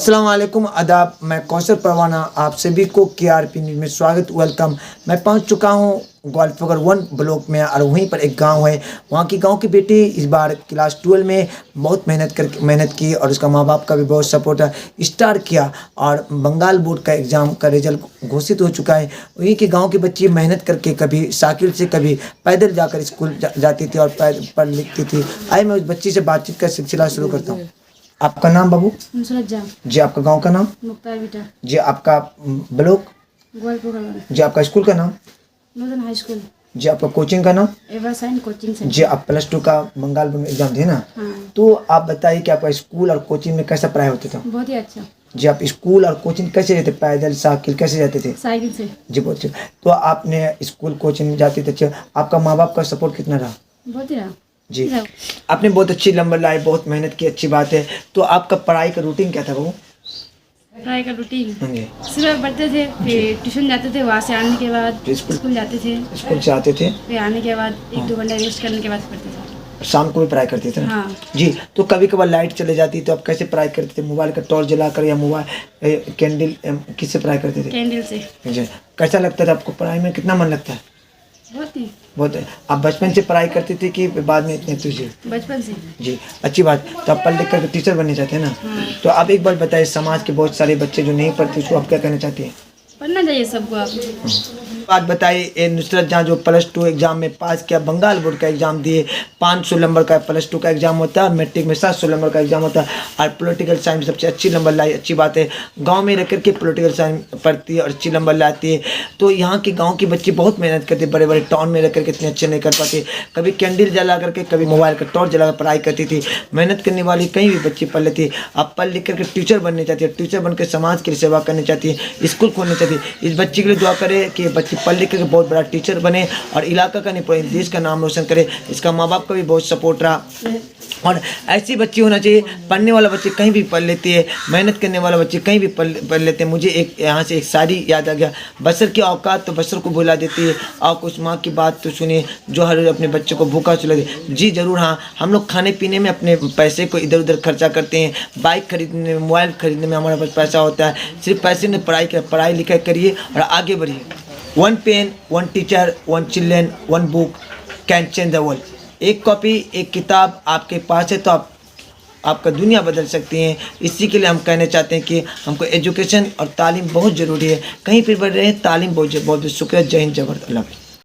अस्सलाम वालेकुम आदाब। मैं कौसर परवाना आप सभी को KRP न्यूज़ में स्वागत वेलकम। मैं पहुंच चुका हूं गोलफगर 1 ब्लॉक में और वहीं पर एक गांव है। वहां की गांव की बेटी इस बार क्लास 12 में बहुत मेहनत की और उसका माँ बाप का भी बहुत सपोर्ट स्टार किया और बंगाल बोर्ड का एग्ज़ाम का रिजल्ट घोषित हो चुका है। वहीं के गाँव की बच्ची मेहनत करके कभी साइकिल से कभी पैदल जाकर स्कूल जाती थी और पढ़ लिखती थी। आइए मैं उस बच्ची से बातचीत का सिलसिला शुरू करता हूँ। आपका नाम बाबू? नुसरत जहाँ। जी आपका गांव का नाम? मुख्तार बेटा। जी आपका ब्लॉक? गोलफगर। जी आपका स्कूल का नाम? नूतन हाई स्कूल। जी आपका कोचिंग का नाम? एवरसाइन कोचिंग सेंटर। जी आप +2 का बंगाल में एग्जाम दिए ना? हाँ। तो आप बताइए कि आपका स्कूल और कोचिंग में कैसा पढ़ाई होता था? बहुत ही अच्छा। जी आप स्कूल और कोचिंग कैसे जाते? पैदल साइकिल कैसे जाते थे? साइकिल से। जी बहुत अच्छा। तो आपने स्कूल कोचिंग जाते थे, अच्छा आपका माँ बाप का सपोर्ट कितना रहा? बहुत ही रहा। जी आपने बहुत अच्छी नंबर लाए, बहुत मेहनत की, अच्छी बात है। तो आपका पढ़ाई का रूटीन क्या था वो? पढ़ाई का रूटीन हाँ जी। सुबह पढ़ते थे, फिर ट्यूशन जाते थे, वहाँ से आने के बाद फिर स्कूल जाते थे, स्कूल से आते थे, फिर आने के बाद 1-2 घंटा रेस्ट करने के बाद पढ़ते थे। शाम को भी पढ़ाई करते थे ना? हाँ। जी तो कभी कभार लाइट चले जाती तो आप कैसे पढ़ाई करते थे? मोबाइल का टॉर्च जलाकर या मोबाइल कैंडल किससे पढ़ाई करते थे? कैंडल से। जी कैसा लगता था आपको? पढ़ाई में कितना मन लगता है? बहुत ही। बहुत है। आप बचपन से पढ़ाई करते थे कि बाद में इतने तुझे? बचपन से। जी अच्छी बात। तो आप पढ़ लिख कर टीचर बनना चाहते हैं ना? हाँ। तो आप एक बार बताइए, समाज के बहुत सारे बच्चे जो नहीं पढ़ते उसको आप क्या कहना चाहते हैं? पढ़ना चाहिए सबको। आप बात बताइए नुसरत जहाँ जो +2 एग्जाम में पास किया, बंगाल बोर्ड का एग्जाम दिए, 500 नंबर का +2 का एग्जाम होता है, मैट्रिक में 700 नंबर का एग्जाम होता है और पॉलिटिकल साइंस सबसे अच्छी नंबर लाई। अच्छी बात है, गांव में रह करके पॉलिटिकल साइंस पढ़ती है और अच्छी नंबर लाती है। तो यहाँ के गाँव के बच्चे बहुत मेहनत करते, बड़े बड़े टाउन में रह करके इतने अच्छे नहीं कर पाते। कभी कैंडल जला करके, कभी मोबाइल का टॉर्च जला कर पढ़ाई करती थी। मेहनत करने वाली कहीं भी बच्ची पढ़ लेती है। आप पढ़ लिख करके टीचर बनने चाहती है, टीचर बनकर समाज की सेवा करनी चाहती है, स्कूल खोलनी चाहती है। इस बच्ची के लिए दुआ करें कि बच्ची पढ़ लिख करके बहुत टीचर बने और इलाका का नहीं पूरे देश का नाम रोशन करे। इसका माँ बाप का भी बहुत सपोर्ट रहा और ऐसी बच्ची होना चाहिए। पढ़ने वाला बच्चे कहीं भी पढ़ लेती है, मेहनत करने वाला बच्चे कहीं भी पढ़ लेते हैं। मुझे एक यहाँ से एक शायरी याद आ गया, बशर की औकात तो बशर को भुला देती है, और कुछ माँ की बात तो सुनिए जो हर रोज अपने बच्चे को भूखा सुला दे। जी ज़रूर हाँ, हम लोग खाने पीने में अपने पैसे को इधर उधर खर्चा करते हैं, बाइक खरीदने में, मोबाइल खरीदने में हमारे पास पैसा होता है। सिर्फ पैसे में पढ़ाई लिखाई करिए और आगे बढ़िए। 1 pen 1 teacher 1 children 1 book can change the world. एक कॉपी एक किताब आपके पास है तो आपका दुनिया बदल सकती हैं। इसी के लिए हम कहना चाहते हैं कि हमको एजुकेशन और तालीम बहुत ज़रूरी है। कहीं पर बढ़ रहे हैं, तालीम बहुत शुक्रिया। जय हिंद, जय भारत। अल्लाह हाफ़िज़।